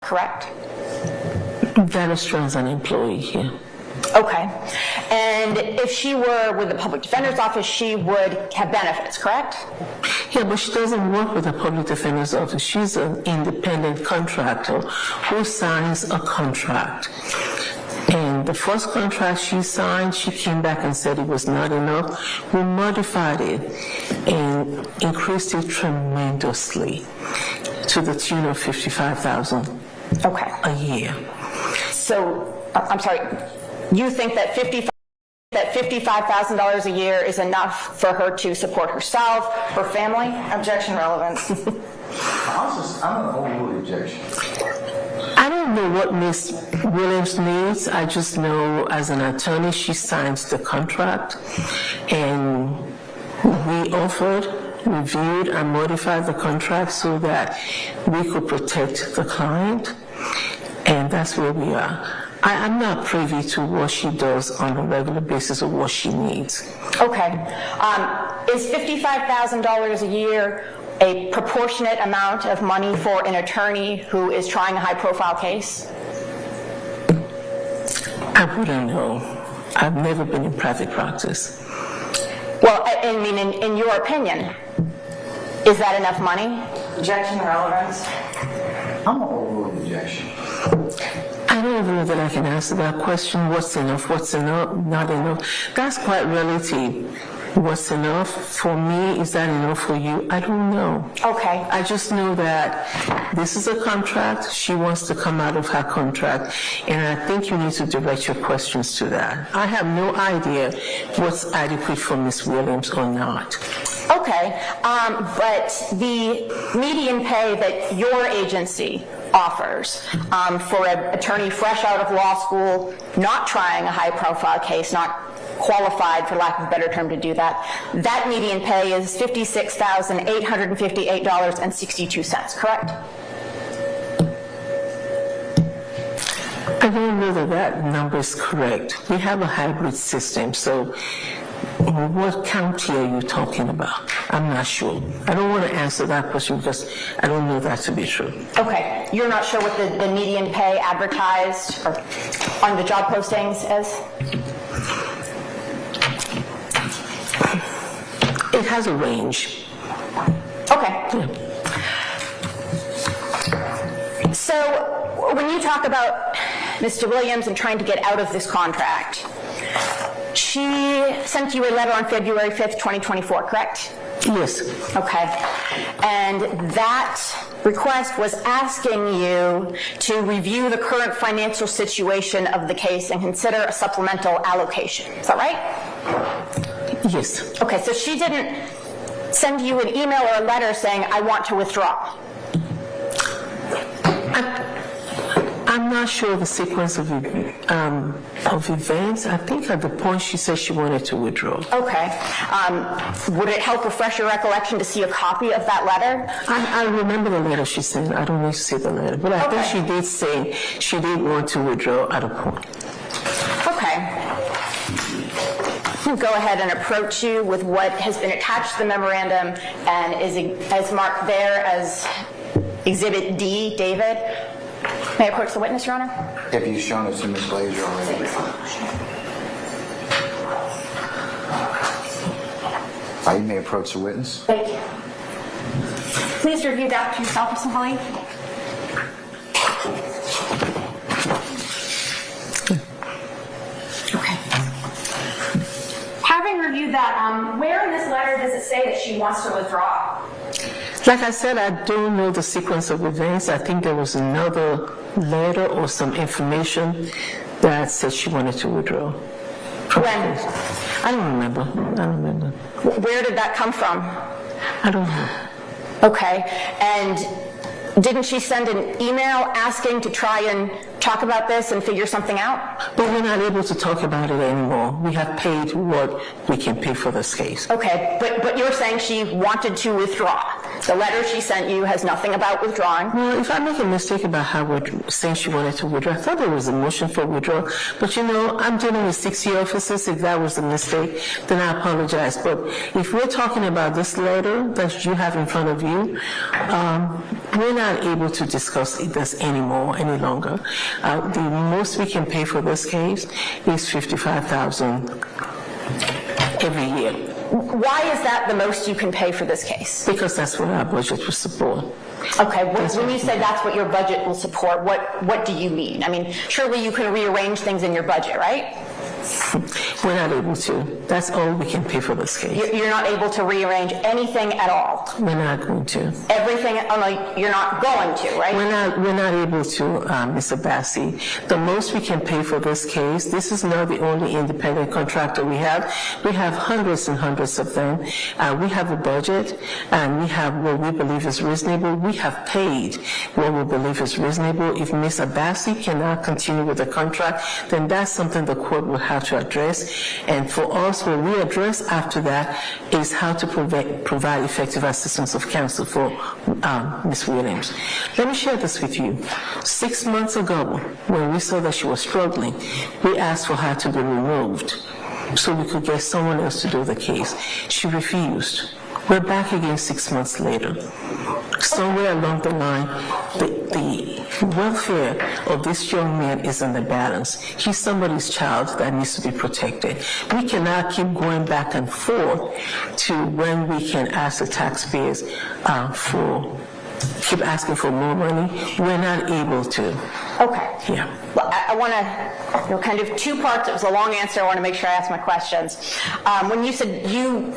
correct? That is true as an employee here. Okay. And if she were with the public defender's office, she would have benefits, correct? Yeah, but she doesn't work with the public defender's office. She's an independent contractor who signs a contract. And the first contract she signed, she came back and said it was not enough. We modified it and increased it tremendously to the tune of $55,000 a year. So, I'm sorry, you think that $55,000 a year is enough for her to support herself, her family? Objection, relevance. I'm an overruled objection. I don't know what Ms. Williams needs. I just know as an attorney, she signs the contract, and we offered, reviewed, and modified the contract so that we could protect the client, and that's where we are. I'm not privy to what she does on a regular basis or what she needs. Okay. Is $55,000 a year a proportionate amount of money for an attorney who is trying a high-profile case? I wouldn't know. I've never been in private practice. Well, I mean, in your opinion, is that enough money? Objection, relevance. I'm an overruled objection. I don't even know that I can answer that question. What's enough? What's enough? Not enough? That's quite relative. What's enough for me? Is that enough for you? I don't know. Okay. I just know that this is a contract. She wants to come out of her contract, and I think you need to direct your questions to that. I have no idea what's adequate for Ms. Williams or not. Okay, but the median pay that your agency offers for an attorney fresh out of law school, not trying a high-profile case, not qualified, for lack of a better term, to do that, that median pay is $56,858.62, correct? I don't know that that number is correct. We have a hybrid system, so what county are you talking about? I'm not sure. I don't want to answer that question because I don't know that to be true. Okay, you're not sure what the median pay advertised or on the job postings is? It has a range. Okay. Yeah. So when you talk about Mr. Williams and trying to get out of this contract, she sent you a letter on February 5th, 2024, correct? Yes. Okay. And that request was asking you to review the current financial situation of the case and consider a supplemental allocation. Is that right? Yes. Okay, so she didn't send you an email or a letter saying, I want to withdraw. I'm not sure the sequence of events. I think at the point she said she wanted to withdraw. Okay. Would it help refresh your recollection to see a copy of that letter? I remember the letter she sent. I don't need to see the letter. But I think she did say she did want to withdraw at a point. Okay. Go ahead and approach you with what has been attached to the memorandum and is marked there as Exhibit D, David. May I approach the witness, Your Honor? Have you shown it to Ms. Glazer already? You may approach the witness. Thank you. Please review that to yourself, Mr. Holly. Okay. Having reviewed that, where in this letter does it say that she wants to withdraw? Like I said, I don't know the sequence of events. I think there was another letter or some information that said she wanted to withdraw. When? I don't remember. Where did that come from? I don't know. Okay. And didn't she send an email asking to try and talk about this and figure something out? But we're not able to talk about it anymore. We have paid what we can pay for this case. Okay, but you're saying she wanted to withdraw. The letter she sent you has nothing about withdrawing. Well, if I make a mistake about how saying she wanted to withdraw, I thought there was a motion for withdrawal. But I'm dealing with 6-year officers. If that was a mistake, then I apologize. But if we're talking about this letter that you have in front of you, we're not able to discuss this any longer. The most we can pay for this case is $55,000 every year. Why is that the most you can pay for this case? Because that's what our budget will support. Okay, when you say that's what your budget will support, what do you mean? I mean, surely you can rearrange things in your budget, right? We're not able to. That's all we can pay for this case. You're not able to rearrange anything at all? We're not going to. Everything, you're not going to, right? We're not able to, Mr. Bassi. The most we can pay for this case, this is not the only independent contractor we have. We have hundreds and hundreds of them. We have a budget, and we have what we believe is reasonable. We have paid what we believe is reasonable. If Mr. Bassi cannot continue with the contract, then that's something the court will have to address. And for us, what we address after that is how to provide effective assistance of counsel for Ms. Williams. Let me share this with you. 6 months ago, when we saw that she was struggling, we asked for her to be removed so we could get someone else to do the case. She refused. We're back again 6 months later. Somewhere along the line, the welfare of this young man is in the balance. He's somebody's child that needs to be protected. We cannot keep going back and forth to when we can ask the taxpayers keep asking for more money. We're not able to. Okay. Yeah. Well, I want to, kind of 2 parts. It was a long answer. I want to make sure I ask my questions. When you said you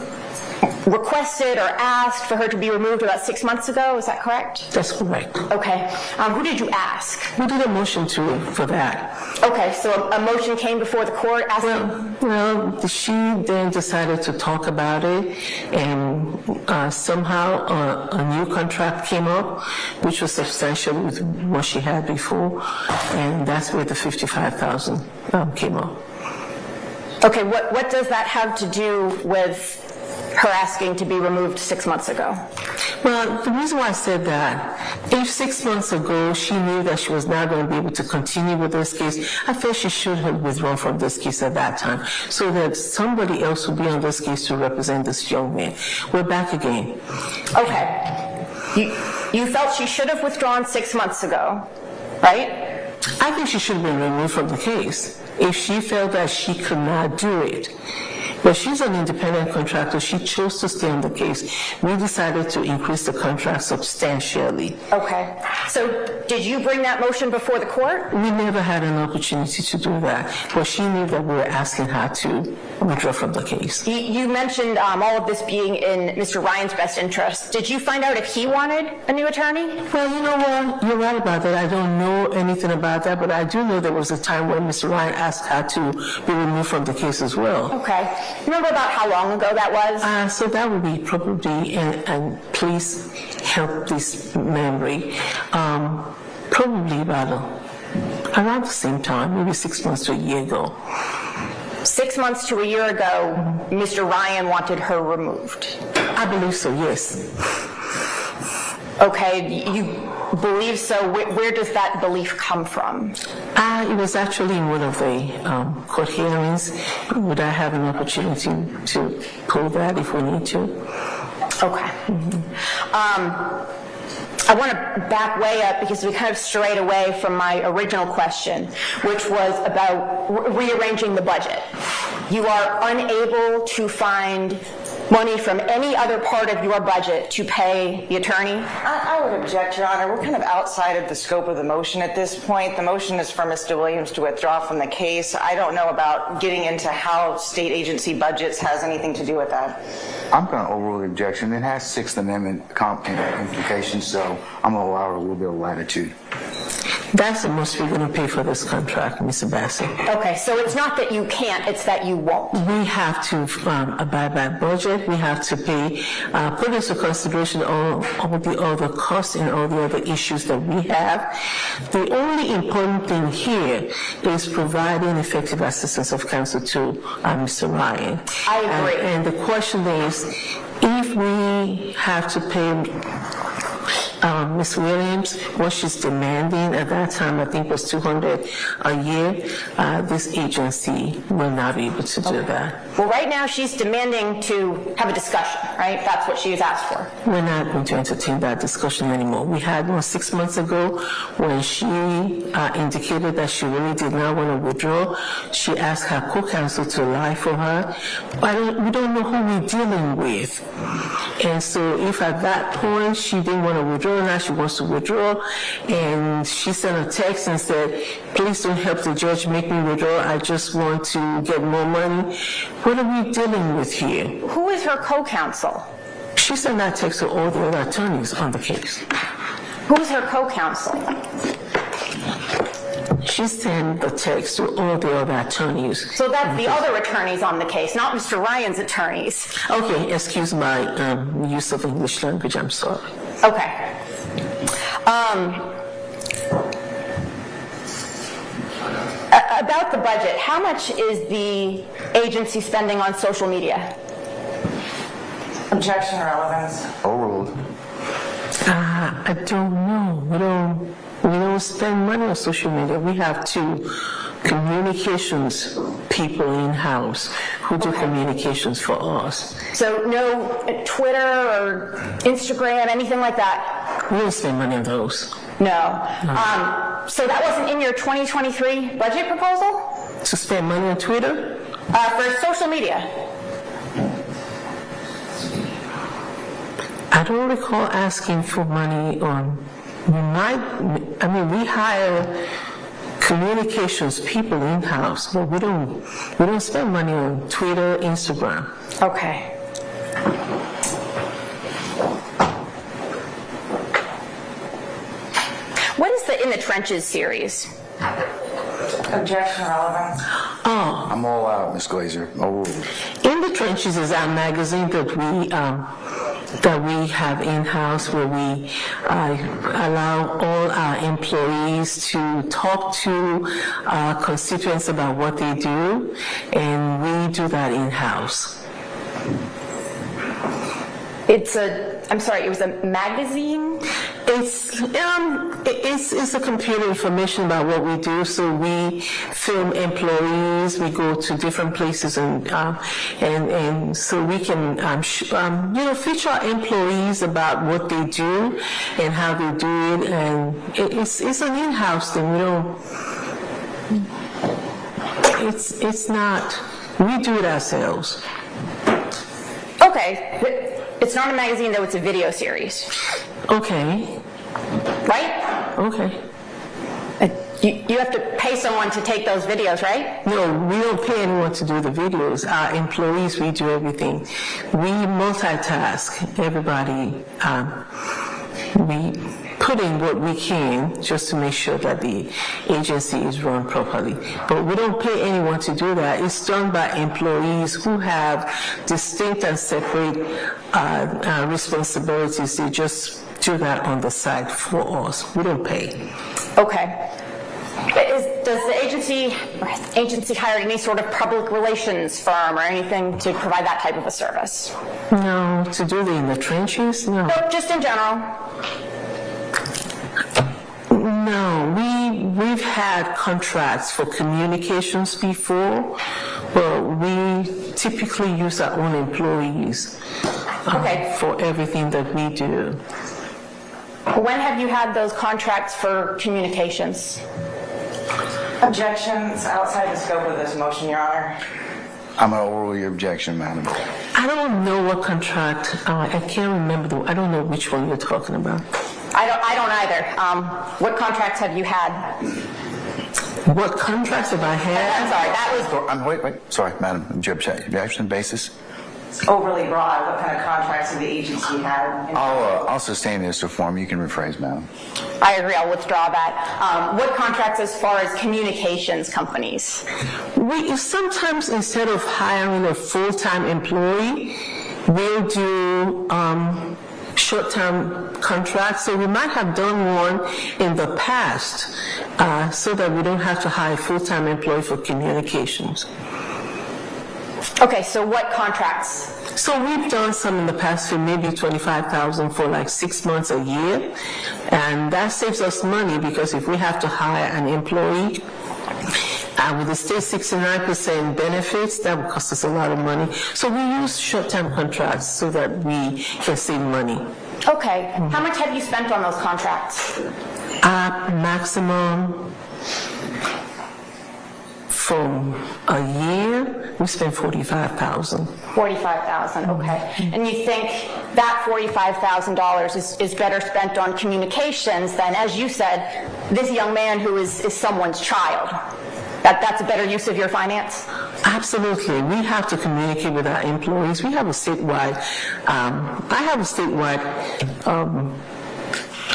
requested or asked for her to be removed about 6 months ago, is that correct? That's correct. Okay. Who did you ask? We did a motion for that. Okay, so a motion came before the court asking... Well, she then decided to talk about it, and somehow a new contract came up, which was substantial with what she had before, and that's where the $55,000 came up. Okay, what does that have to do with her asking to be removed 6 months ago? Well, the reason why I said that, if 6 months ago she knew that she was not going to be able to continue with this case, I felt she should have withdrawn from this case at that time, so that somebody else would be on this case to represent this young man. We're back again. Okay. You felt she should have withdrawn 6 months ago, right? I think she should have been removed from the case if she felt that she could not do it. But she's an independent contractor. She chose to stay on the case. We decided to increase the contract substantially. Okay. So did you bring that motion before the court? We never had an opportunity to do that, but she knew that we were asking her to withdraw from the case. You mentioned all of this being in Mr. Ryan's best interest. Did you find out if he wanted a new attorney? Well, you know what? You're right about that. I don't know anything about that, but I do know there was a time when Mr. Ryan asked her to be removed from the case as well. Okay. Remember about how long ago that was? So that would be probably, and please help this memory, probably about around the same time, maybe 6 months to a year ago. 6 months to a year ago, Mr. Ryan wanted her removed. I believe so, yes. Okay, you believe so. Where does that belief come from? It was actually in one of the court hearings. Would I have an opportunity to pull that if we need to? Okay. I want to back way up because we kind of strayed away from my original question, which was about rearranging the budget. You are unable to find money from any other part of your budget to pay the attorney? I would object, Your Honor. We're kind of outside of the scope of the motion at this point. The motion is for Mr. Williams to withdraw from the case. I don't know about getting into how state agency budgets has anything to do with that. I'm going to overrule the objection. It has Sixth Amendment implications, so I'm going to allow her a little bit of latitude. That's the most we're going to pay for this contract, Mr. Bassett. Okay, so it's not that you can't, it's that you won't. We have to abide by budget. We have to pay, put into consideration all the other costs and all the other issues that we have. The only important thing here is providing effective assistance of counsel to Mr. Ryan. I agree. And the question is, if we have to pay Ms. Williams, what she's demanding at that time, I think was $200 a year, this agency will not be able to do that. Well, right now, she's demanding to have a discussion, right? That's what she has asked for. We're not going to entertain that discussion anymore. We had one 6 months ago when she indicated that she really did not want to withdraw. She asked her co-counsel to lie for her. We don't know who we're dealing with. And so if at that point she didn't want to withdraw, now she wants to withdraw, and she sent a text and said, please don't help the judge make me withdraw, I just want to get more money. What are we dealing with here? Who is her co-counsel? She sent that text to all the other attorneys on the case. Who's her co-counsel? She sent the text to all the other attorneys. So that's the other attorneys on the case, not Mr. Ryan's attorneys. Okay, excuse my use of English language, I'm sorry. Okay. About the budget, how much is the agency spending on social media? Objection, relevance. Overruled. I don't know. We don't spend money on social media. We have two communications people in-house who do communications for us. So no Twitter or Instagram, anything like that? We don't spend money on those. No. So that wasn't in your 2023 budget proposal? To spend money on Twitter? For social media? I don't recall asking for money on, we hire communications people in-house, but we don't spend money on Twitter, Instagram. Okay. What is the In the Trenches series? Objection, relevance. Oh, I'm all out, Ms. Glazer. Overruled. In the Trenches is our magazine that we have in-house, where we allow all our employees to talk to our constituents about what they do, and we do that in-house. It was a magazine? It's a computer information about what we do. So we film employees. We go to different places and so we can feature our employees about what they do and how they do it. And it's an in-house thing. It's not. We do it ourselves. Okay. It's not a magazine, though. It's a video series. Okay. Right? Okay. You have to pay someone to take those videos, right? No, we don't pay anyone to do the videos. Our employees, we do everything. We multitask. Everybody, we put in what we can just to make sure that the agency is run properly. But we don't pay anyone to do that. It's done by employees who have distinct and separate responsibilities. They just do that on the side for us. We don't pay. Okay. Does the agency hire any sort of public relations firm or anything to provide that type of a service? No, to do the In the Trenches? No. No, just in general. No, we've had contracts for communications before, but we typically use our own employees for everything that we do. When have you had those contracts for communications? Objections outside the scope of this motion, Your Honor. I'm going to overrule your objection, Madam. I don't know what contract, I can't remember, I don't know which one you're talking about. I don't either. What contracts have you had? What contracts have I had? I'm sorry, that was... Wait. Sorry, Madam. Objection basis? overly broad. What kind of contracts have the agency had? I'll sustain this reform. You can rephrase, madam. I agree, I'll withdraw that. What contracts as far as communications companies? We sometimes, instead of hiring a full-time employee, we'll do short-term contracts. So we might have done one in the past so that we don't have to hire a full-time employee for communications. Okay, so what contracts? So we've done some in the past for maybe $25,000 for like 6 months, a year, and that saves us money because if we have to hire an employee with the state 69% benefits, that would cost us a lot of money. So we use short-term contracts so that we can save money. Okay, how much have you spent on those contracts? Maximum from a year, we spent $45,000. $45,000, okay. And you think that $45,000 is better spent on communications than, as you said, this young man who is someone's child? That's a better use of your finance? Absolutely. We have to communicate with our employees. We have a statewide, I have a statewide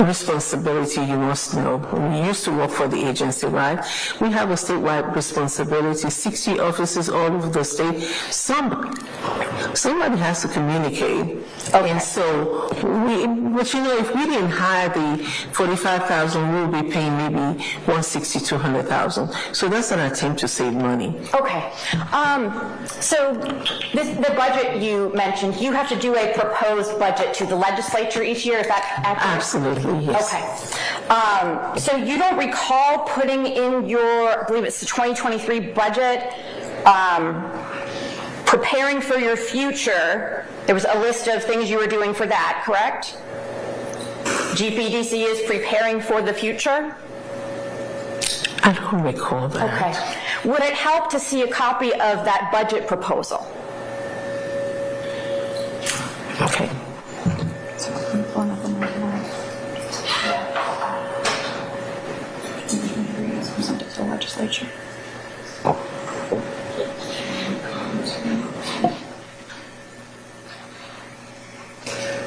responsibility, you must know. We used to work for the agency, right? We have a statewide responsibility, 60 offices all over the state. Somebody has to communicate. Okay. And so, but you know, if we didn't hire the $45,000, we'll be paying maybe $160,000 to $100,000. So that's an attempt to save money. Okay. So the budget you mentioned, you have to do a proposed budget to the legislature each year. Is that accurate? Absolutely. Yes. Okay. So you don't recall putting in your, I believe it's the 2023 budget, preparing for your future. There was a list of things you were doing for that, correct? GPDC is preparing for the future? I don't recall that. Okay. Would it help to see a copy of that budget proposal? Okay. The legislature.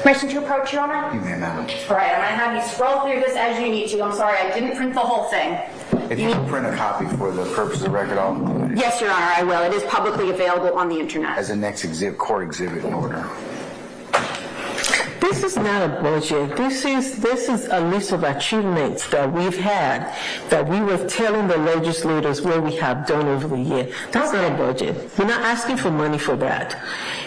Permission to approach, Your Honor? You may, madam. All right, I'm going to have you scroll through this as you need to. I'm sorry, I didn't print the whole thing. If you can print a copy for the purpose of the record, I'll include it Yes, Your Honor, I will. It is publicly available on the internet. as the next court exhibit in order. This is not a budget. This is a list of achievements that we've had that we were telling the legislators what we have done over the year. That's not a budget. We're not asking for money for that.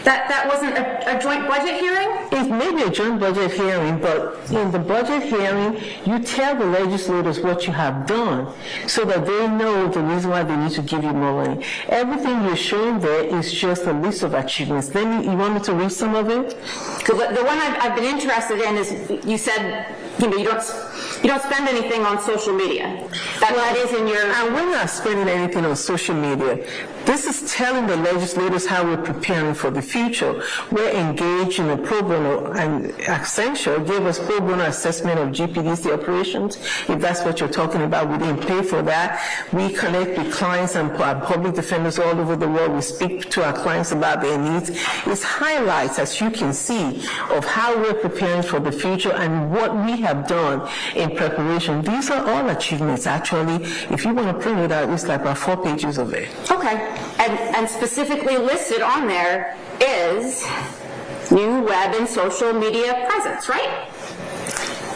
That wasn't a joint budget hearing? It may be a joint budget hearing, but in the budget hearing, you tell the legislators what you have done so that they know the reason why they need to give you more money. Everything you're showing there is just a list of achievements. You want me to read some of it? The one I've been interested in is you said, you don't spend anything on social media. That is in your... And we're not spending anything on social media. This is telling the legislators how we're preparing for the future. We're engaged in a pro bono, and Accenture gave us pro bono assessment of GPDC operations. If that's what you're talking about, we didn't pay for that. We connect with clients and public defenders all over the world. We speak to our clients about their needs. It's highlights, as you can see, of how we're preparing for the future and what we have done in preparation. These are all achievements, actually. If you want to print it out, it's like about 4 pages of it. Okay. And specifically listed on there is new web and social media presence, right?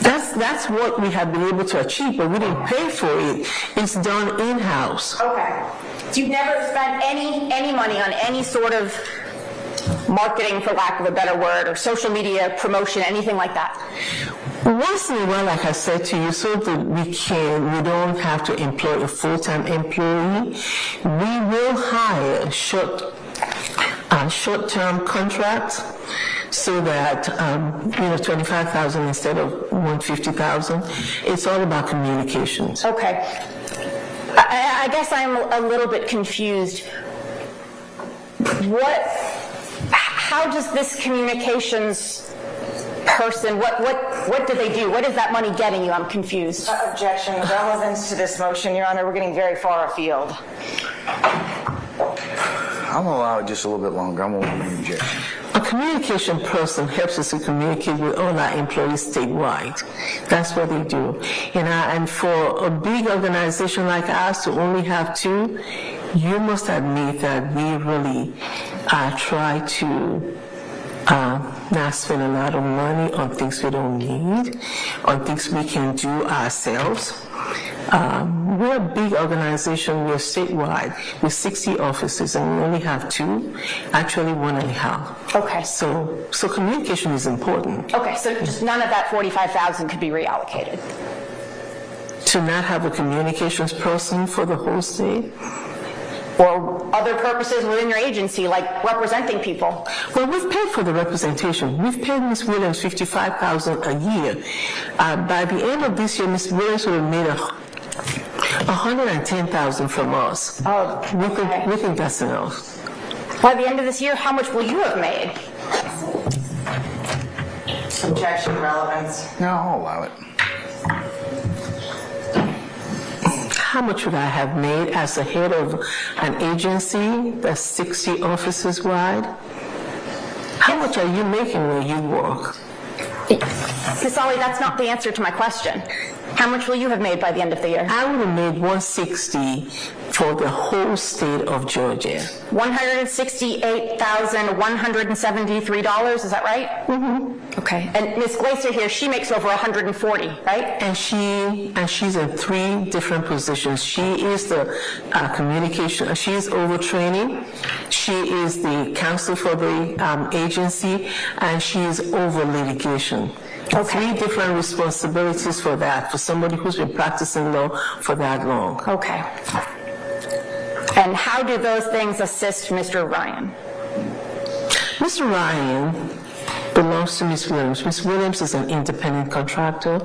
That's what we have been able to achieve, but we didn't pay for it. It's done in-house. Okay. So you've never spent any money on any sort of marketing, for lack of a better word, or social media promotion, anything like that? Once in a while, like I said to you, so that we don't have to employ a full-time employee, we will hire short-term contracts so that, $25,000 instead of $150,000. It's all about communications. Okay. I guess I'm a little bit confused. How does this communications person, what do they do? What is that money getting you? I'm confused. Objection. Relevance to this motion, Your Honor. We're getting very far afield. I'm gonna allow it just a little bit longer. I'm gonna make an objection. A communication person helps us to communicate with all our employees statewide. That's what they do. And for a big organization like ours to only have 2, you must admit that we really try to not spend a lot of money on things we don't need, on things we can do ourselves. We're a big organization. We're statewide with 60 offices, and we only have 2, actually 1.5. Okay. So communication is important. Okay, so just none of that 45,000 could be reallocated. To not have a communications person for the whole state. Or other purposes within your agency, like representing people. Well, we've paid for the representation. We've paid Ms. Williams $55,000 a year. By the end of this year, Ms. Williams would have made $110,000 from us. Oh, okay. We think that's enough. By the end of this year, how much will you have made? Objection, relevance. No, I'll allow it. How much would I have made as the head of an agency that's 60 offices wide? How much are you making where you work? Ms. Ali, that's not the answer to my question. How much will you have made by the end of the year? I would have made $160 for the whole state of Georgia. $168,173, is that right? Mm-hmm. Okay. And Ms. Glacier here, she makes over 140, right? And she's in 3 different positions. She is the communication, she is overtraining, she is the counsel for the agency, and she is over litigation. Okay. 3 different responsibilities for that, for somebody who's been practicing law for that long. Okay. And how do those things assist Mr. Ryan? Mr. Ryan belongs to Ms. Williams. Ms. Williams is an independent contractor.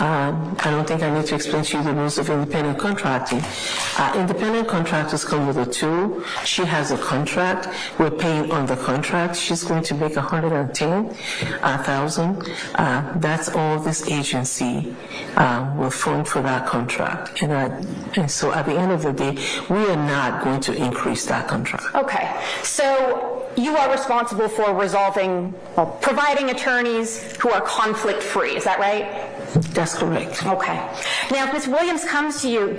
I don't think I need to explain to you the rules of independent contracting. Independent contractors come with a tool. She has a contract. We're paying on the contract. She's going to make $110,000. That's all this agency will fund for that contract. And so at the end of the day, we are not going to increase that contract. Okay. So you are responsible for providing attorneys who are conflict-free, is that right? That's correct. Okay. Now, if Ms. Williams comes to you,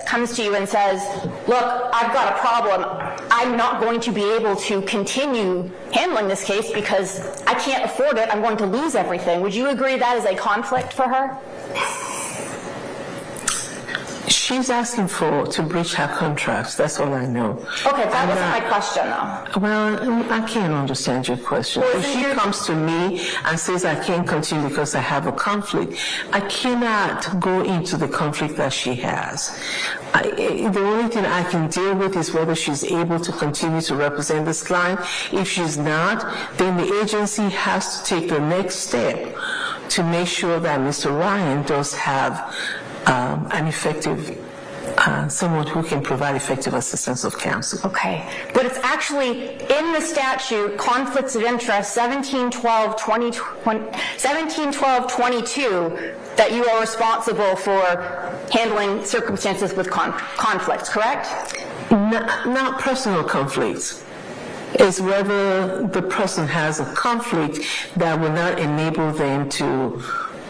comes to you and says, look, I've got a problem. I'm not going to be able to continue handling this case because I can't afford it. I'm going to lose everything. Would you agree that is a conflict for her? She's asking to breach her contracts. That's all I know. Okay, that wasn't my question, though. Well, I can't understand your question. Well, if she comes to me and says I can't continue because I have a conflict, I cannot go into the conflict that she has. The only thing I can deal with is whether she's able to continue to represent this client. If she's not, then the agency has to take the next step to make sure that Mr. Ryan does have an effective, someone who can provide effective assistance of counsel. Okay, but it's actually in the statute, conflicts of interest, 1712-22, that you are responsible for handling circumstances with conflicts, correct? Not personal conflicts. It's whether the person has a conflict that will not enable them to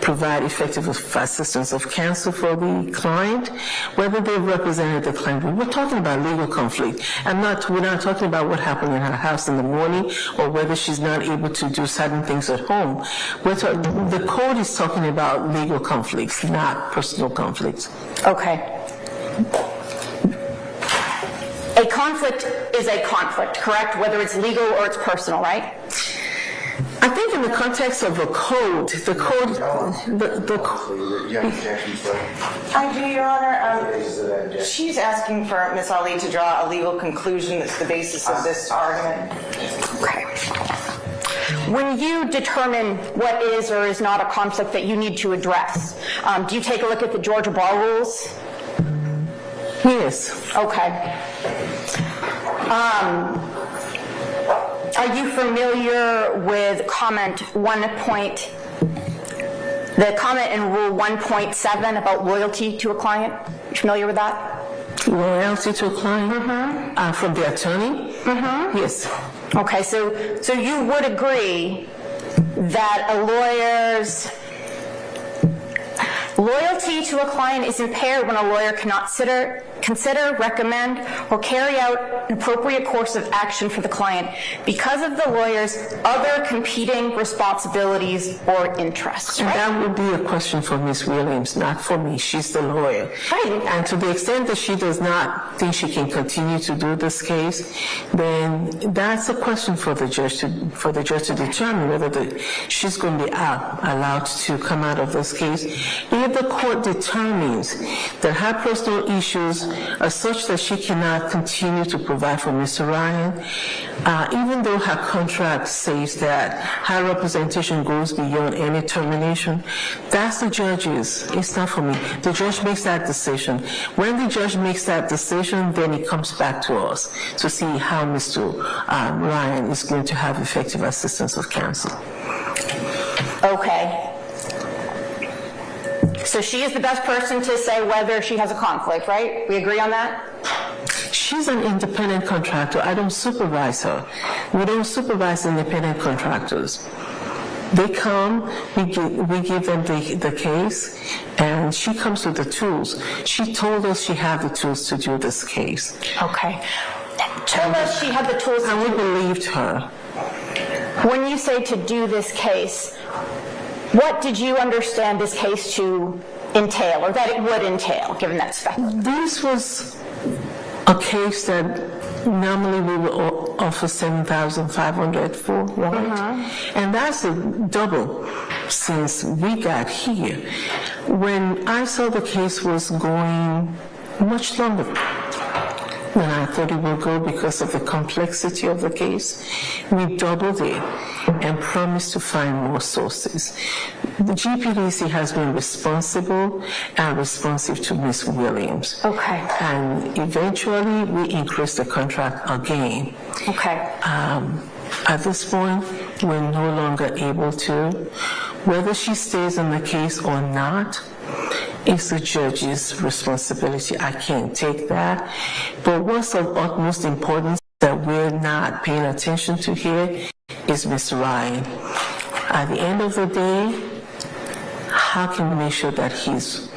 provide effective assistance of counsel for the client, whether they've represented the client. We're talking about legal conflict. We're not talking about what happened in her house in the morning or whether she's not able to do certain things at home. The code is talking about legal conflicts, not personal conflicts. Okay. A conflict is a conflict, correct? Whether it's legal or it's personal, right? I think in the context of a code, You have objections, sir? I do, Your Honor. She's asking for Ms. Ali to draw a legal conclusion that's the basis of this argument. Okay. When you determine what is or is not a conflict that you need to address, do you take a look at the Georgia bar rules? Yes. Okay. Are you familiar with comment in Rule 1.7 about loyalty to a client? You familiar with that? Loyalty to a client? From the attorney? Yes. Okay, so you would agree that a lawyer's loyalty to a client is impaired when a lawyer cannot consider, recommend, or carry out an appropriate course of action for the client because of the lawyer's other competing responsibilities or interests, And right? that would be a question for Ms. Williams, not for me. She's the lawyer. Right. And to the extent that she does not think she can continue to do this case, then that's a question for the judge to determine whether she's going to be allowed to come out of this case. If the court determines that her personal issues are such that she cannot continue to provide for Mr. Ryan, even though her contract says that her representation goes beyond any termination, that's the judge's. It's not for me. The judge makes that decision. When the judge makes that decision, then it comes back to us to see how Mr. Ryan is going to have effective assistance of counsel. Okay. So she is the best person to say whether she has a conflict, right? We agree on that? She's an independent contractor. I don't supervise her. We don't supervise independent contractors. They come, we give them the case, and she comes with the tools. She told us she had the tools to do this case. Okay. Told us she had the tools to And we believed her. When you say to do this case, what did you understand this case to entail, or that it would entail, given that spec? This was a case that normally we will offer $7,500 for, right? And that's a double since we got here. When I saw the case was going much longer than I thought it would go because of the complexity of the case, we doubled it and promised to find more sources. The GPDC has been responsible and responsive to Ms. Williams. Okay. And eventually we increased the contract again. Okay. At this point, we're no longer able to. Whether she stays in the case or not, it's the judge's responsibility. I can't take that. But what's of utmost importance that we're not paying attention to here is Mr. Ryan. At the end of the day, how can we make sure that he's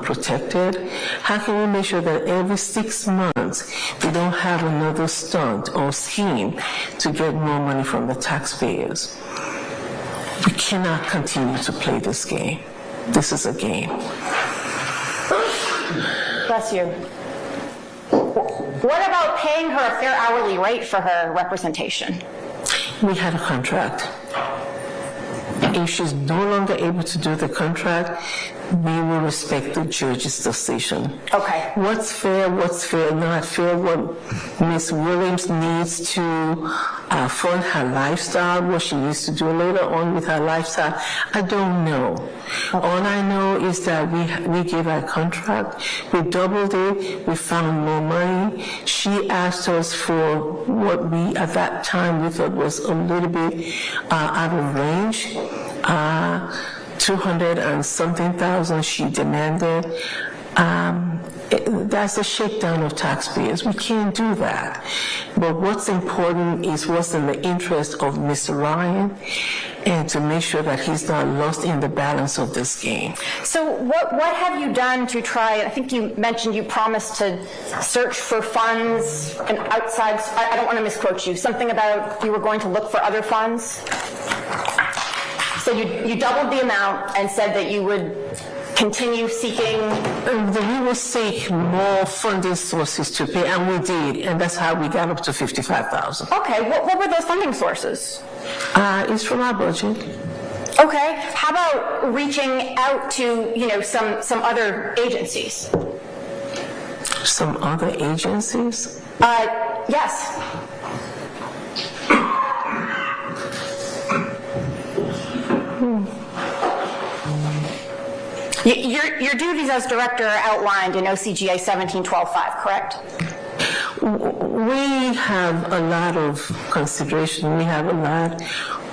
protected? How can we make sure that every 6 months we don't have another stunt or scheme to get more money from the taxpayers? We cannot continue to play this game. This is a game. Bless you. What about paying her a fair hourly rate for her representation? We had a contract. If she's no longer able to do the contract, we will respect the judge's decision. Okay. What's fair, not fair, what Ms. Williams needs to fund her lifestyle, what she needs to do later on with her lifestyle, I don't know. Okay. All I know is that we gave her a contract, we doubled it, we found more money. She asked us for what we at that time we thought was a little bit out of range. 200 and something thousand she demanded. That's a shakedown of taxpayers. We can't do that. But what's important is what's in the interest of Mr. Ryan and to make sure that he's not lost in the balance of this game. So what have you done to try, I think you mentioned you promised to search for funds and outside, I don't want to misquote you, something about you were going to look for other funds? So you doubled the amount and said that you would continue seeking? We will seek more funding sources to pay, and we did, and that's how we got up to $55,000. Okay, what were those funding sources? It's from our budget. Okay, how about reaching out to, some other agencies? Some other agencies? Yes. Your duties as director are outlined in OCGA 1712.5, correct? We have a lot of consideration. We have a lot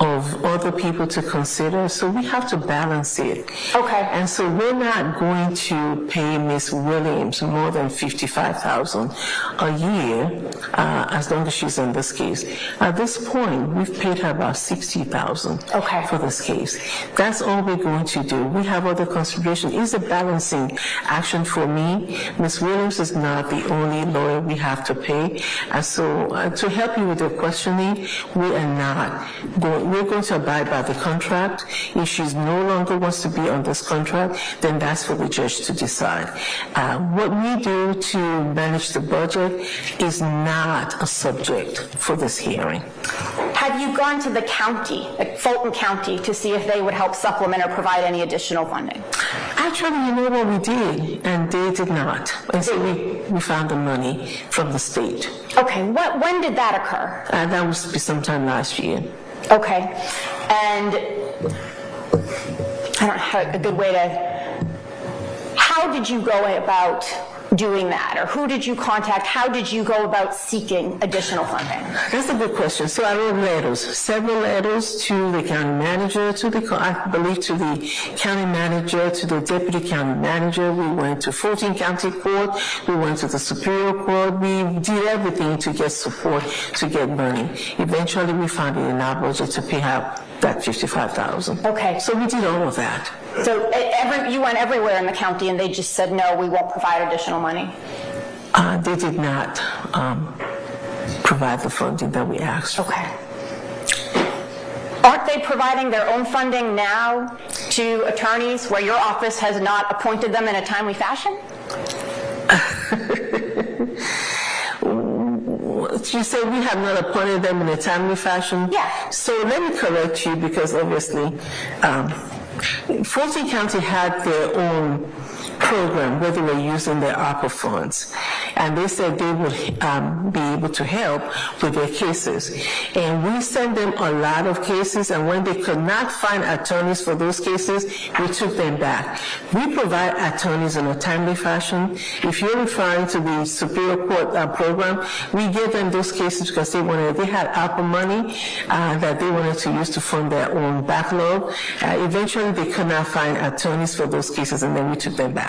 of other people to consider, so we have to balance it. Okay. And so we're not going to pay Miss Williams more than $55,000 a year as long as she's in this case. At this point, we've paid her about $60,000 Okay. for this case. That's all we're going to do. We have other consideration. It's a balancing action for me. Miss Williams is not the only lawyer we have to pay. And so to help you with your questioning, we're going to abide by the contract. If she no longer wants to be on this contract, then that's for the judge to decide. What we do to manage the budget is not a subject for this hearing. Have you gone to the county, like Fulton County, to see if they would help supplement or provide any additional funding? Actually, you know what we did, and they did not. And so we found the money from the state. Okay, when did that occur? That was sometime last year. Okay, and I don't have a good way to, how did you go about doing that, or who did you contact? How did you go about seeking additional funding? That's a good question. So I wrote letters, several letters to the county manager, I believe to the county manager, to the deputy county manager. We went to Fulton County Court. We went to the Superior Court. We did everything to get support, to get money. Eventually, we found it in our budget to pay out that $55,000. Okay. So we did all of that. So you went everywhere in the county and they just said, no, we won't provide additional money? They did not provide the funding that we asked for. Okay. Aren't they providing their own funding now to attorneys where your office has not appointed them in a timely fashion? You say we have not appointed them in a timely fashion? Yeah. So let me correct you, because obviously Fulton County had their own program where they were using their ARPA funds, and they said they would be able to help with their cases. And we sent them a lot of cases, and when they could not find attorneys for those cases, we took them back. We provide attorneys in a timely fashion. If you're referring to the Superior Court program, we give them those cases because they had ARPA money that they wanted to use to fund their own backlog. Eventually, they could not find attorneys for those cases, and then we took them back.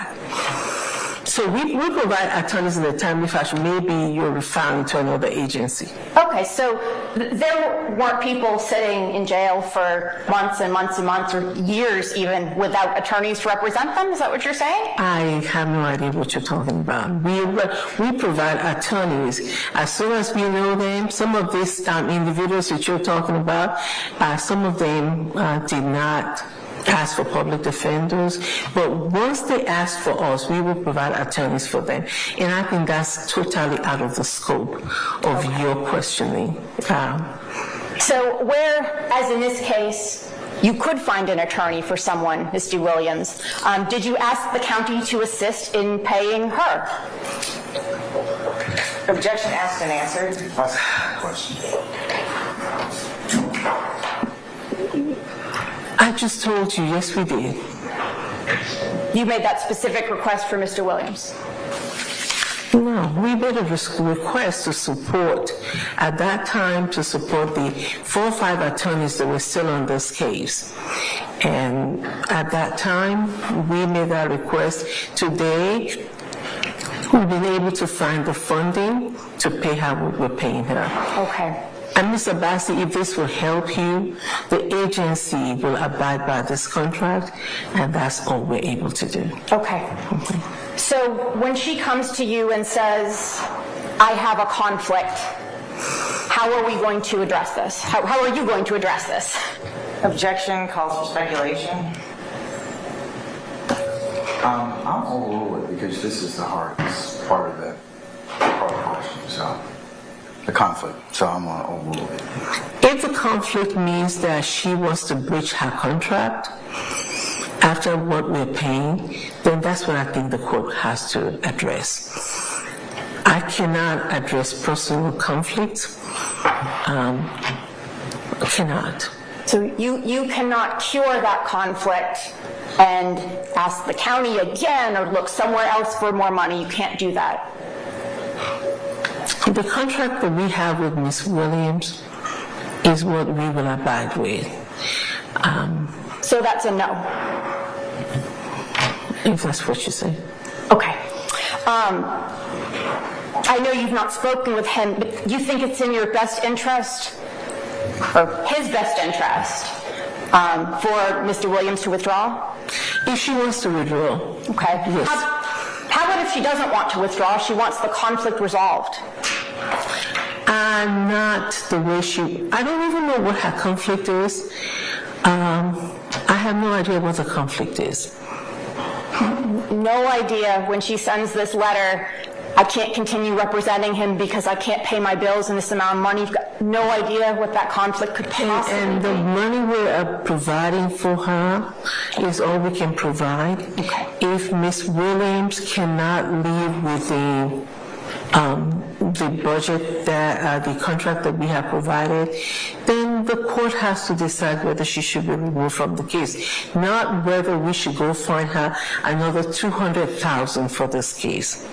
So we provide attorneys in a timely fashion. Maybe you're referring to another agency. Okay, so there weren't people sitting in jail for months and months and months, or years even, without attorneys to represent them? Is that what you're saying? I have no idea what you're talking about. We provide attorneys. As soon as we know them, some of these individuals that you're talking about, some of them did not ask for public defenders, but once they ask for us, we will provide attorneys for them. And I think that's totally out of the scope of your questioning. So where, as in this case, you could find an attorney for someone, Mr. Williams, did you ask the county to assist in paying her? Objection asked and answered. That's a question. I just told you, yes, we did. You made that specific request for Mr. Williams? No, we made a request to support, at that time, to support the 4 or 5 attorneys that were still on this case. And at that time, we made that request. Today, we've been able to find the funding to pay her what we're paying her. Okay. And Mr. Bassi, if this will help you, the agency will abide by this contract, and that's all we're able to do. Okay. So when she comes to you and says, I have a conflict, how are we going to address this? How are you going to address this? Objection calls for speculation. I'm overrule it because this is the hardest part of the question, so the conflict. So I'm going to overrule it. If the conflict means that she wants to breach her contract after what we're paying, then that's what I think the court has to address. I cannot address personal conflicts. Cannot. So you cannot cure that conflict and ask the county again or look somewhere else for more money. You can't do that. The contract that we have with Ms. Williams is what we will abide with. So that's a no. If that's what you say. Okay. I know you've not spoken with him, but you think it's in your best interest, or his best interest, for Mr. Williams to withdraw? If she wants to withdraw. Okay. Yes. How about if she doesn't want to withdraw, she wants the conflict resolved? Not the way I don't even know what her conflict is. I have no idea what the conflict is. No idea when she sends this letter, I can't continue representing him because I can't pay my bills and this amount of money. You've got no idea what that conflict could possibly And the be. money we're providing for her is all we can provide. Okay. If Ms. Williams cannot leave within the budget that the contract that we have provided, then the court has to decide whether she should be removed from the case, not whether we should go find her another $200,000 for this case.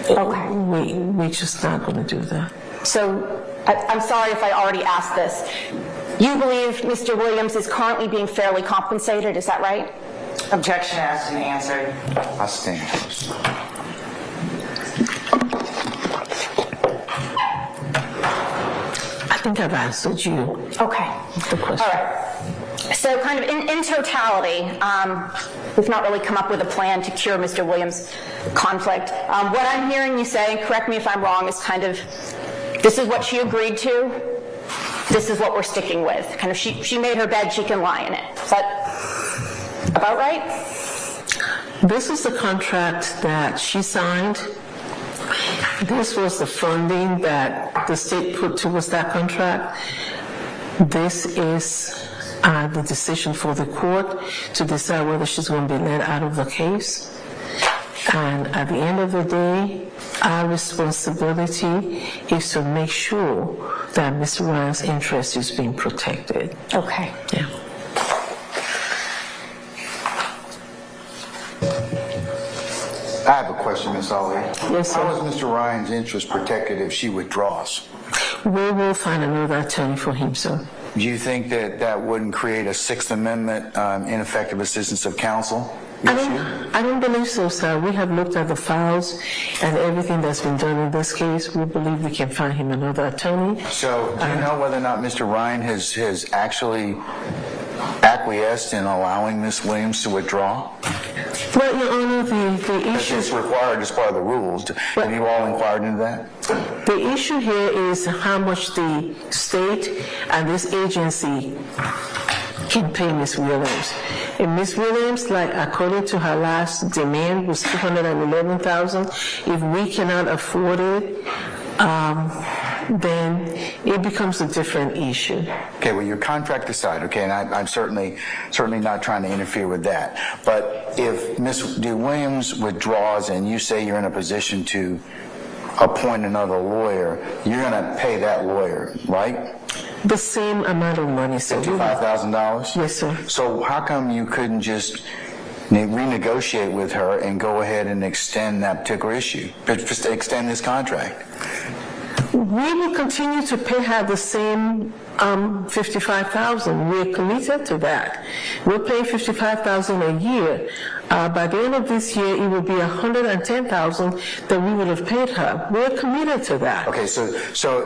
Okay. We're just not going to do that. So I'm sorry if I already asked this. You believe Mr. Williams is currently being fairly compensated, is that right? Objection asked and answered. I stand. I think I've answered you. Okay. The question. All right. So kind of in totality, we've not really come up with a plan to cure Mr. Williams' conflict. What I'm hearing you say, correct me if I'm wrong, is kind of, this is what she agreed to, this is what we're sticking with. Kind of she made her bed, she can lie in it. Is that about right? This is the contract that she signed. This was the funding that the state put towards that contract. This is the decision for the court to decide whether she's going to be let out of the case. And at the end of the day, our responsibility is to make sure that Ms. Ryan's interest is being protected. Okay. Yeah. I have a question, Ms. Ali. Yes, sir. How is Mr. Ryan's interest protected if she withdraws? We will find another attorney for him, sir. Do you think that that wouldn't create a Sixth Amendment ineffective assistance of counsel issue? I don't believe so, sir. We have looked at the files and everything that's been done in this case. We believe we can find him another attorney. So, do you know whether or not Mr. Ryan has actually acquiesced in allowing Ms. Williams to withdraw? Well, Your Honor, the It's issue... required as part of the rules. Have you all inquired into that? The issue here is how much the state and this agency can pay Ms. Williams. And Ms. Williams, like according to her last demand, was $211,000. If we cannot afford it, then it becomes a different issue. Okay, well, your contract aside, okay, and I'm certainly not trying to interfere with that. But if Ms. Williams withdraws and you say you're in a position to appoint another lawyer, you're going to pay that lawyer, right? The same amount of money, sir. $55,000? Yes, sir. So how come you couldn't just renegotiate with her and go ahead and extend that particular issue, just extend this contract? We will continue to pay her the same $55,000. We're committed to that. We're paying $55,000 a year. By the end of this year, it will be $110,000 that we would have paid her. We're committed to that. Okay, so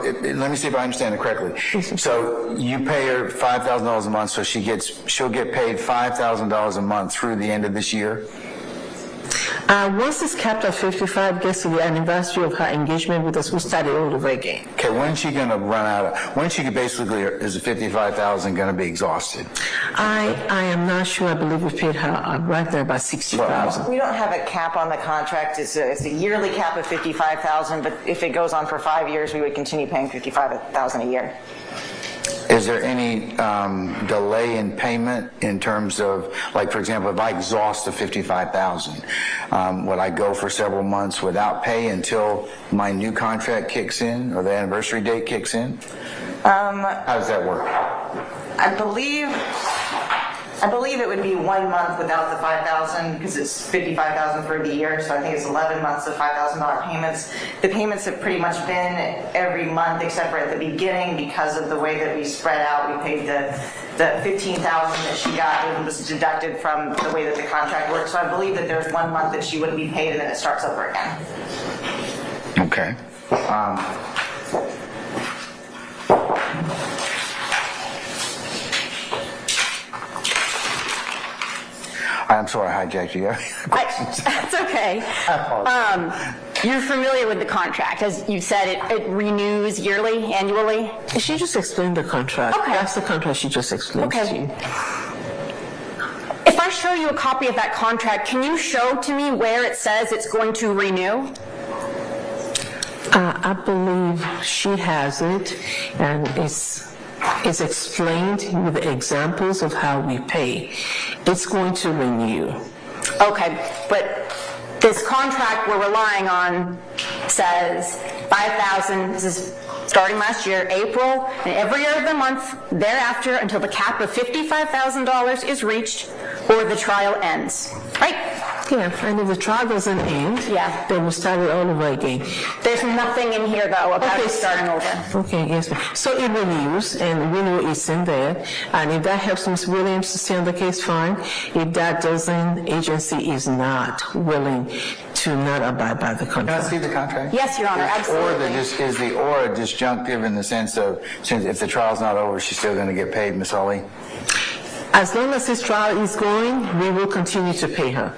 let me see if I understand it correctly. So you pay her $5,000 a month, so she'll get paid $5,000 a month through the end of this year? Once it's capped at 55, gets to the anniversary of her engagement with us, we'll start it all over again. Okay, when's she going to run out of, when she basically, is the $55,000 going to be exhausted? I am not sure. I believe we paid her right there about $60,000. We don't have a cap on the contract. It's a yearly cap of $55,000, but if it goes on for 5 years, we would continue paying $55,000 a year. Is there any delay in payment in terms of, like, for example, if I exhaust the $55,000, would I go for several months without pay until my new contract kicks in or the anniversary date kicks in? How does that work? I believe I believe it would be 1 month without the $5,000 because it's $55,000 for the year, so I think it's 11 months of $5,000 payments. The payments have pretty much been every month except for at the beginning because of the way that we spread out. We paid the $15,000 that she got, it was deducted from the way that the contract works. So I believe that there's 1 month that she wouldn't be paid and then it starts over again. Okay. I'm sorry I hijacked you. That's okay. You're familiar with the contract. As you said, it renews yearly, annually? She just explained the contract. Okay. That's the contract she just explained to you. If I show you a copy of that contract, can you show to me where it says it's going to renew? I believe she has it, and it's explained with examples of how we pay. It's going to renew. Okay, but this contract we're relying on says $5,000, this is starting last year, April, and every other month thereafter until the cap of $55,000 is reached or the trial ends, right? Yeah, and if the trial doesn't end, Yeah. then we start it all over again. There's nothing in here, though, about Okay. it starting over. Okay, yes, ma'am. So it renews, and renewal is in there, and if that helps Ms. Williams to stay on the case, fine. If that doesn't, agency is not willing to not abide by the Can I contract. see the contract? Yes, Your Honor, absolutely. Is the or disjunctive in the sense of, since if the trial's not over, she's still going to get paid, Ms. Hawley? As long as this trial is going, we will continue to pay her.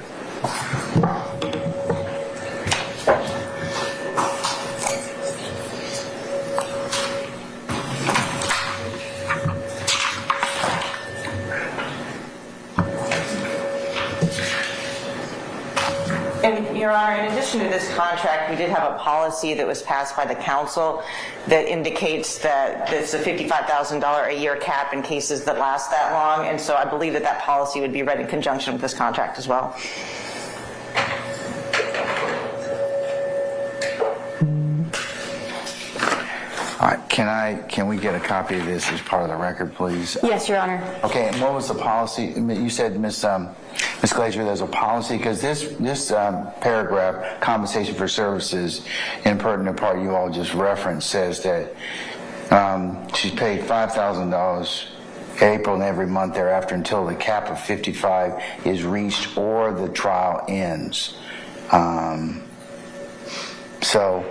And Your Honor, in addition to this contract, we did have a policy that was passed by the council that indicates that there's a $55,000 a year cap in cases that last that long, and so I believe that that policy would be read in conjunction with this contract as well. All right, can we get a copy of this as part of the record, please? Yes, Your Honor. Okay, and what was the policy? You said, Ms. Glazier, there's a policy, because this paragraph, compensation for services, in pertinent part you all just referenced, says that she's paid $5,000 April and every month thereafter until the cap of 55 is reached or the trial ends. So,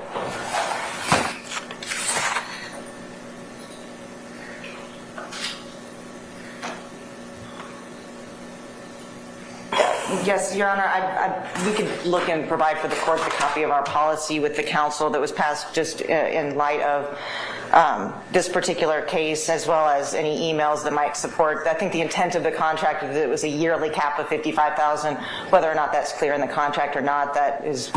Yes, Your Honor, we could look and provide for the court the copy of our policy with the council that was passed just in light of this particular case, as well as any emails that might support. I think the intent of the contract is that it was a yearly cap of $55,000. Whether or not that's clear in the contract or not, that is.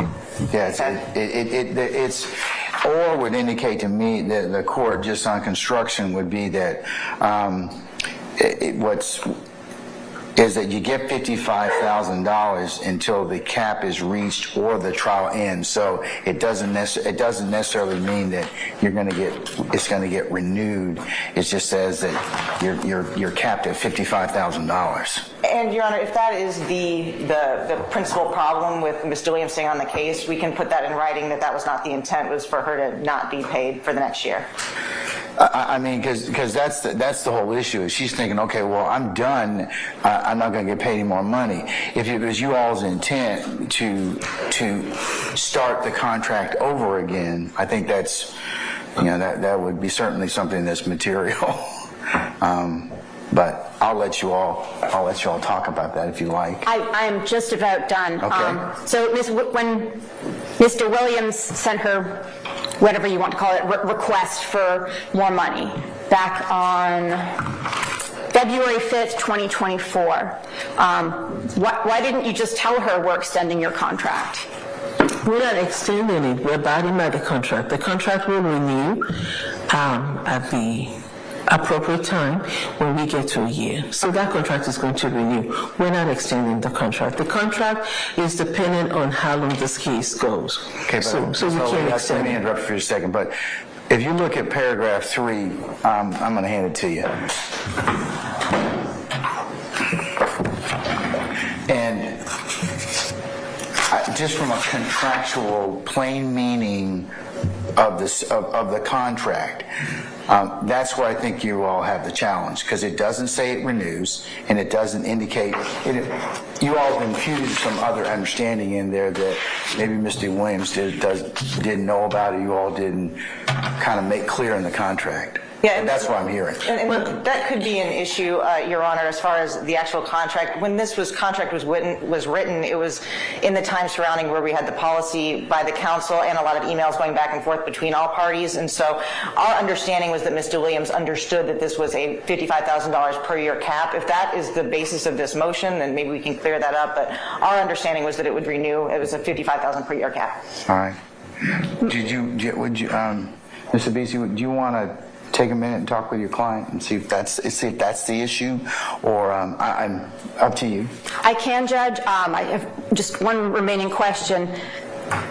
yes, it's or would indicate to me that the court just on construction would be that is that you get $55,000 until the cap is reached or the trial ends. So it doesn't necessarily mean that it's going to get renewed. It just says that you're capped at $55,000. And Your Honor, if that is the principal problem with Ms. Williams staying on the case, we can put that in writing that was not the intent, was for her to not be paid for the next year. I mean, because that's the whole issue. Is she's thinking, okay, well, I'm done. I'm not going to get paid any more money. If it was you all's intent to start the contract over again, I think that's, that would be certainly something that's material. But I'll let you all talk about that if you like. I'm just about done. Okay. So when Mr. Williams sent her, whatever you want to call it, request for more money back on February 5th, 2024, why didn't you just tell her we're extending your contract? We're not extending it. We're abiding by the contract. The contract will renew at the appropriate time when we get to a year. So that contract is going to renew. We're not extending the contract. The contract is dependent on how long this case goes. Okay, so we can't let extend me it. interrupt you for a second. But if you look at paragraph 3, I'm going to hand it to you. just from a contractual plain meaning of this of the contract. That's where I think you all have the challenge, because it doesn't say it renews, and it doesn't indicate you all have imputed some other understanding in there that maybe Mr. Williams didn't know about, or you all didn't kind of make clear in the contract. Yeah, and that's what I'm hearing. And that could be an issue, Your Honor, as far as the actual contract. When this contract was written, it was in the time surrounding where we had the policy by the council and a lot of emails going back and forth between all parties. And so our understanding was that Mr. Williams understood that this was a $55,000 per year cap. If that is the basis of this motion, then maybe we can clear that up. But our understanding was that it would renew. It was a $55,000 per year cap. All right. Mr. Beasley, do you want to take a minute and talk with your client and see if that's the issue, or I'm up to you. I can, Judge. I have just one remaining question.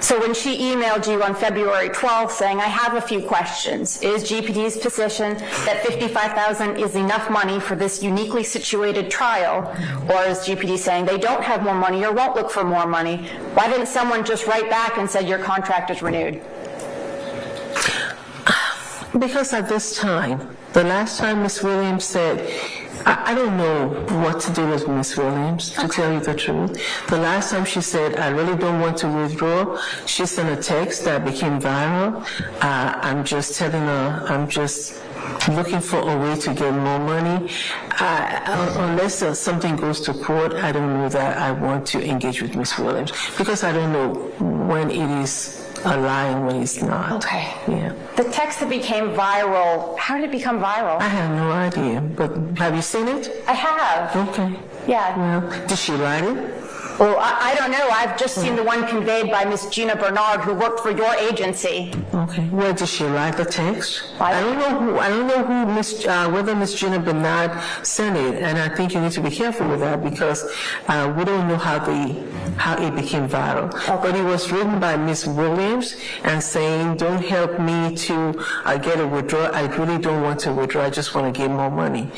So when she emailed you on February 12th saying, I have a few questions, is GPD's position that $55,000 is enough money for this uniquely situated trial, or is GPD saying they don't have more money or won't look for more money? Why didn't someone just write back and say your contract is renewed? Because at this time, the last time Ms. Williams said, I don't know what to do with Ms. Williams, to tell you the truth. The last time she said, I really don't want to withdraw, she sent a text that became viral. I'm just telling her, I'm just looking for a way to get more money. Unless something goes to court, I don't know that I want to engage with Ms. Williams, because I don't know when it is a lie and when it's not. Okay. Yeah. The text that became viral, how did it become viral? I have no idea, but have you seen it? I have. Okay. Yeah. Well, did she write it? Well, I don't know. I've just seen the one conveyed by Miss Gina Bernard, who worked for your agency. Okay. Where did she write the text? I don't know who whether Miss Gina Bernard sent it, and I think you need to be careful with that, because we don't know how it became viral. Okay. But it was written by Miss Williams and saying, "Don't help me to get a withdrawal. I really don't want to withdraw. I just want to get more money."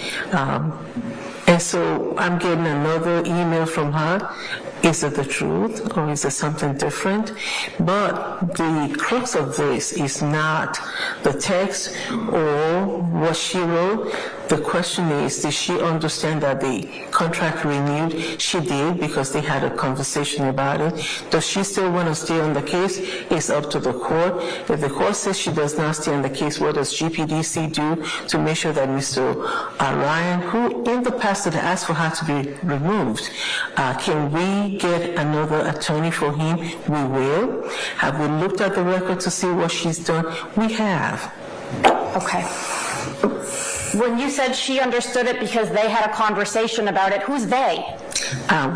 And so I'm getting another email from her. Is it the truth, or is it something different? But the crux of this is not the text or what she wrote. The question is, did she understand that the contract renewed? She did, because they had a conversation about it. Does she still want to stay on the case? It's up to the court. If the court says she does not stay on the case, what does GPDC do to make sure that Mr. Ryan, who in the past had asked for her to be removed, can we get another attorney for him? We will. Have we looked at the record to see what she's done? We have. Okay. When you said she understood it because they had a conversation about it, who's they?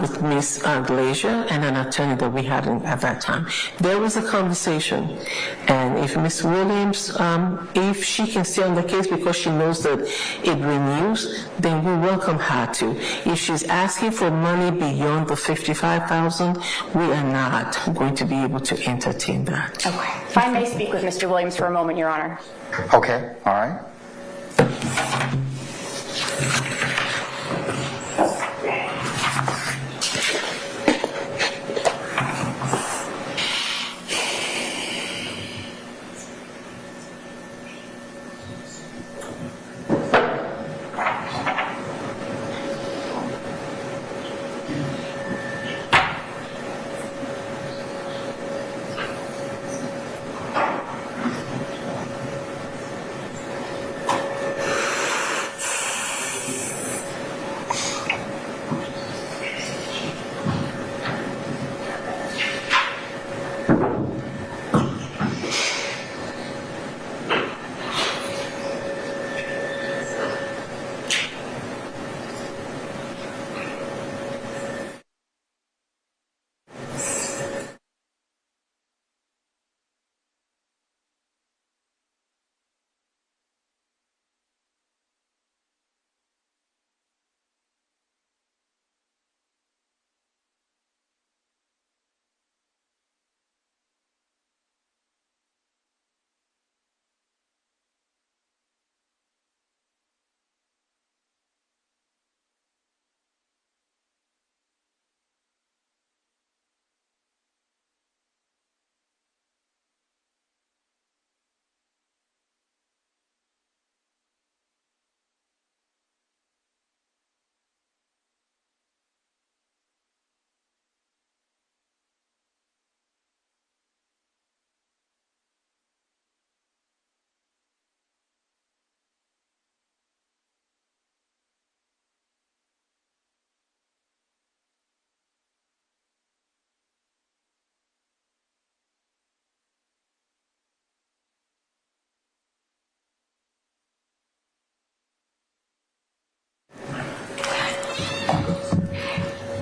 With Ms. Glazier and an attorney that we had at that time. There was a conversation, and if Ms. Williams, if she can stay on the case because she knows that it renews, then we welcome her to. If she's asking for money beyond the $55,000, we are not going to be able to entertain that. Okay. If I may speak with Mr. Williams for a moment, Your Honor. Okay, all right.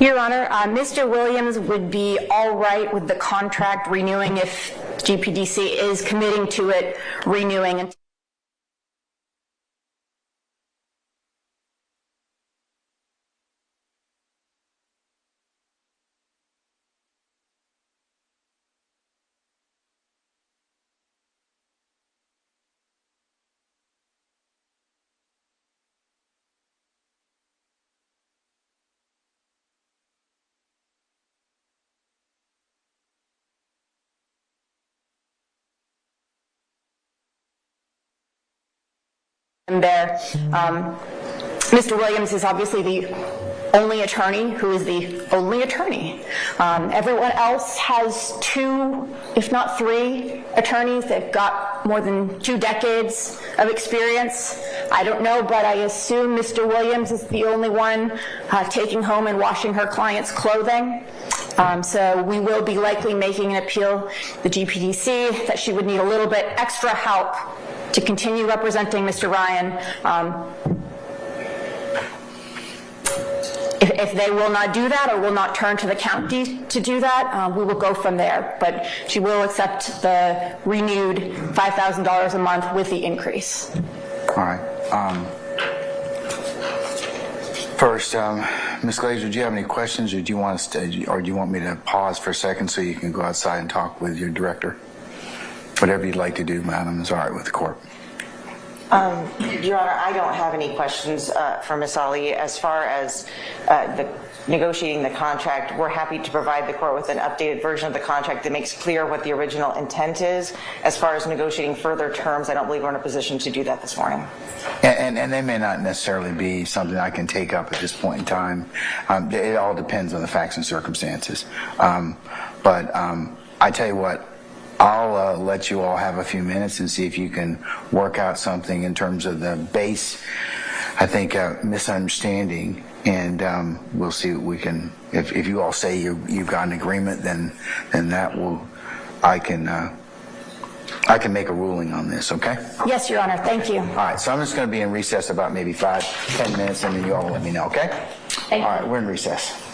Your Honor, Mr. Williams would be all right with the contract renewing if GPDC is committing to it renewing. There, Mr. Williams is obviously the only attorney who is the only attorney. Everyone else has 2, if not 3 attorneys. They've got more than 2 decades of experience. I don't know, but I assume Mr. Williams is the only one taking home and washing her client's clothing. So we will be likely making an appeal to the GPDC that she would need a little bit extra help to continue representing Mr. Ryan. If they will not do that or will not turn to the county to do that, we will go from there. But she will accept the renewed $5,000 a month with the increase. All right. First, Ms. Glazer, do you have any questions, or do you want us to, or do you want me to pause for a second so you can go outside and talk with your director? Whatever you'd like to do, madam, is all right with the court. Your Honor, I don't have any questions for Ms. Ali. As far as negotiating the contract, we're happy to provide the court with an updated version of the contract that makes clear what the original intent is. As far as negotiating further terms, I don't believe we're in a position to do that this morning. And they may not necessarily be something I can take up at this point in time. It all depends on the facts and circumstances. But I tell you what, I'll let you all have a few minutes and see if you can work out something in terms of the base, I think, misunderstanding, and we'll see what we can, if you all say you've got an agreement, then that will, I can make a ruling on this, okay? Yes, Your Honor, thank you. All right, so I'm just going to be in recess about maybe 5-10 minutes, and then you all let me know, okay? Thank you. All right, we're in recess.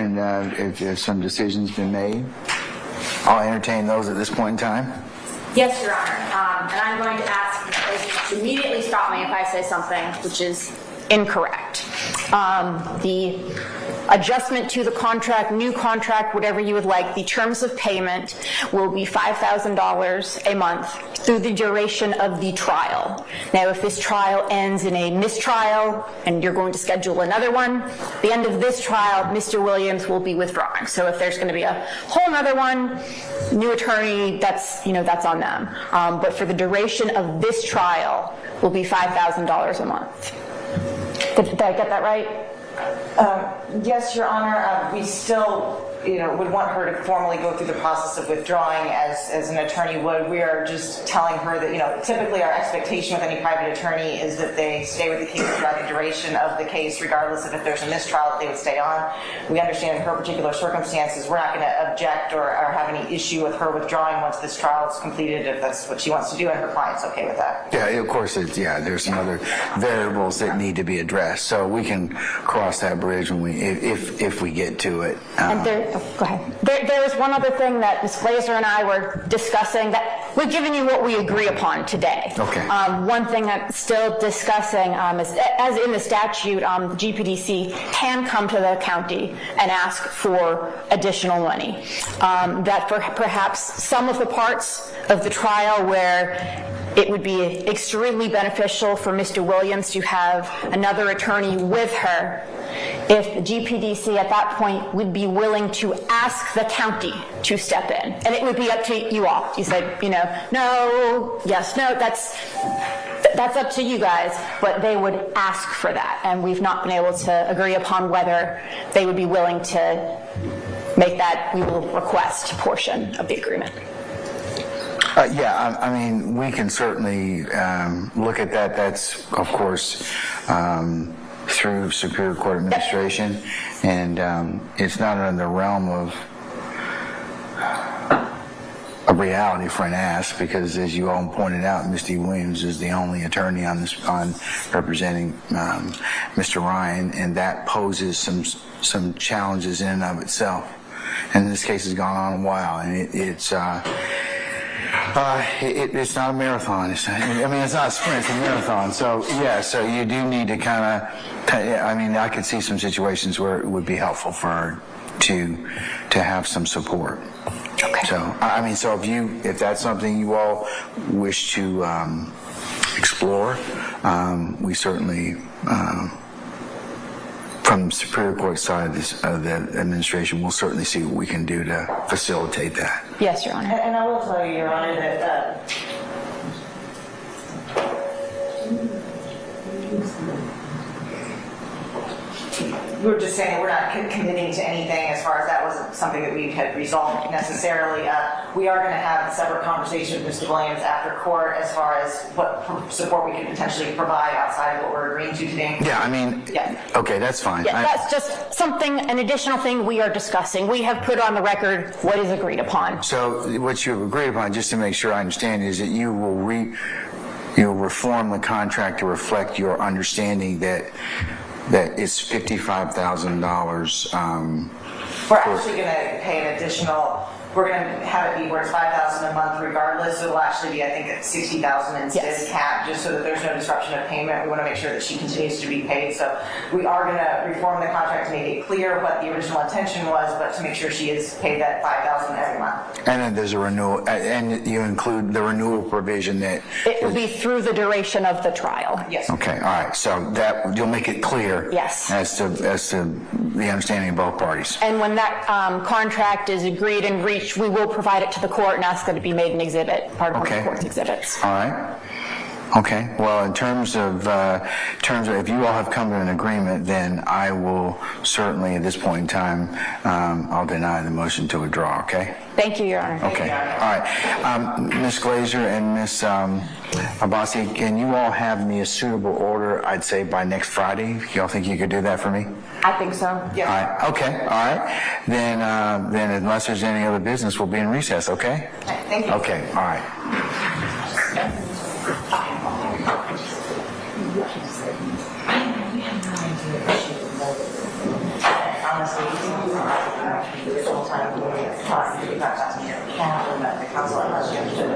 and if some decisions been made, I'll entertain those at this point in time. Yes, Your Honor. And I'm going to ask to immediately stop me if I say something which is incorrect. The adjustment to the contract, new contract, whatever you would like, the terms of payment will be $5,000 a month through the duration of the trial. Now, if this trial ends in a mistrial and you're going to schedule another one, at the end of this trial, Mr. Williams will be withdrawing. So if there's going to be a whole other one, new attorney, that's on them. But for the duration of this trial will be $5,000 a month. Did I get that right? Yes, Your Honor. We still, would want her to formally go through the process of withdrawing as an attorney would. We are just telling her that, typically our expectation with any private attorney is that they stay with the case throughout the duration of the case, regardless of if there's a mistrial, that they would stay on. We understand in her particular circumstances, we're not going to object or have any issue with her withdrawing once this trial is completed, if that's what she wants to do, and her client's okay with that. Yeah, of course, there's some other variables that need to be addressed, so we can cross that bridge when if we get to it. And go ahead. There was one other thing that Ms. Glazer and I were discussing that we've given you what we agree upon today. Okay. One thing that's still discussing is, as in the statute, the GPDC can come to the county and ask for additional money. That for perhaps some of the parts of the trial where it would be extremely beneficial for Mr. Williams to have another attorney with her, if the GPDC at that point would be willing to ask the county to step in. And it would be up to you all. You said, no, yes, no, that's up to you guys, but they would ask for that. And we've not been able to agree upon whether they would be willing to make that we will request portion of the agreement. Yeah, I mean, we can certainly look at that. That's, of course, through Superior Court Administration, and it's not in the realm of a reality for an ask, because as you all pointed out, Mr. Williams is the only attorney on representing Mr. Ryan, and that poses some challenges in and of itself. And this case has gone on a while, and it's not a marathon. It's not a sprint, it's a marathon. So, so you do need to I could see some situations where it would be helpful for her to have some support. Okay. So, if that's something you all wish to explore, we certainly, from the Superior Court side of the administration, we'll certainly see what we can do to facilitate that. Yes, Your Honor. And I will tell you, Your Honor, that we were just saying we're not committing to anything as far as that wasn't something that we had resolved necessarily. We are going to have a separate conversation with Mr. Williams after court as far as what support we could potentially provide outside of what we're agreeing to today. Okay, that's fine. Yeah, that's just an additional thing we are discussing. We have put on the record what is agreed upon. So what you've agreed upon, just to make sure I understand, is that you will you'll reform the contract to reflect your understanding that it's $55,000. We're actually going to pay an additional. We're going to have it be where it's $5,000 a month regardless. So it'll actually be, I think, at $60,000 instead of cap, just so that there's no disruption of payment. We want to make sure that she continues to be paid. So we are going to reform the contract to make it clear what the original intention was, but to make sure she is paid that $5,000 every month. And then there's a renewal, and you include the renewal provision that it will be through the duration of the trial. Yes. Okay. All right. So that you'll make it clear. Yes. As to the understanding of both parties. And when that contract is agreed and reached, we will provide it to the court and ask that it be made an exhibit, part of one of the court's exhibits. All right. Okay. Well, in terms of if you all have come to an agreement, then I will certainly, at this point in time, I'll deny the motion to withdraw. Okay. Thank you, Your Honor. Okay. All right. Ms. Glazer and Ms. Abbasi, can you all have me a suitable order, I'd say, by next Friday? Y'all think you could do that for me? I think so. Yes. All right. Okay. All right. Then unless there's any other business, we'll be in recess, okay? Thank you. Okay. All right. Honestly, time when we talked about that, and that the council has understood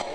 it.